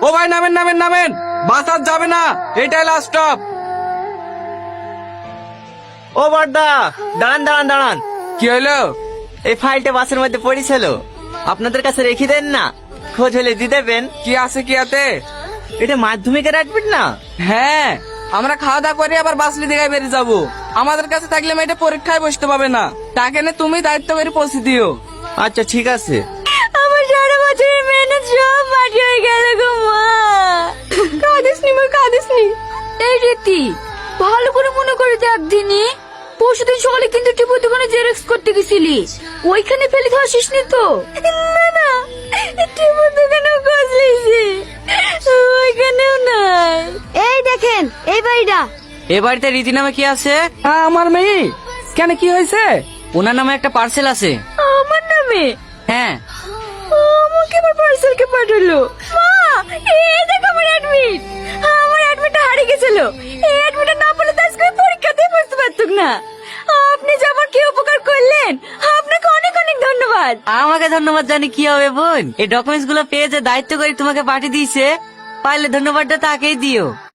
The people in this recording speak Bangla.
ও ভাই নামেন নামেন নামেন, বাস আর যাবে না, এটাই লাস্ট স্টপ। ও বড়দা, দাঁড়ান দাঁড়ান দাঁড়ান। কি হলো? এই ফাইলটা বাসের মধ্যে পড়েছিল, আপনাদের কাছে রেখে দেন না, খোঁজ হলে দিয়ে দেবেন। কি আছে কি আতে? এটা মাধ্যমিকের অ্যাডমিট না? হ্যাঁ, আমরা খাওয়া দাওয়া করে আবার বাসলি দিঘায় বেরিয়ে যাবো। আমাদের কাছে থাকলে মেয়েটা পরীক্ষায় বসতে পাবে না। তাকে না তুমি দায়িত্ব করে পৌঁছে দিও। আচ্ছা ঠিক আছে। আমার সারা বছরের মেহনত সব মাটি হয়ে গেল গো মা। কাঁদিস নি মা, কাঁদিস নি। এই রীতি, ভালো করে মনে করে দেখ দিনি, পরশুদিন সকালে কিন্তু টিপুর দোকানে জেরক্স করতে গেছিলি, ওইখানে ফেলে দিয়ে আসিস নি তো? না না, টিপুর দোকানেও খোঁজ লিয়েছি, ওইখানেও নাই। এই দেখেন এই বাড়িটা। এ বাড়িতে রীতি নামে কি আছে? আমার মেয়ে কেন, কি হয়েছে? ওনার নামে একটা পার্সেল আছে। আমার নামে? হ্যাঁ। আমাকে আমার পার্সেলকে পাঠালো। মা, এই দেখ আমার অ্যাডমিট। আমার অ্যাডমিটটা হারিয়ে গেছিল, এই অ্যাডমিটটা না পেলে তো আজকে পরীক্ষাতেই বসতে পারতুক না। আপনি যে আমার কি উপকার করলেন, আপনাকে অনেক অনেক ধন্যবাদ। আমাকে ধন্যবাদ জানি কি হবে বোন, এই ডকুমেন্টস গুলো পেয়ে যে দায়িত্ব করে তোমাকে পাঠিয়ে দিয়েছে, পারলে ধন্যবাদটা তাকেই দিও।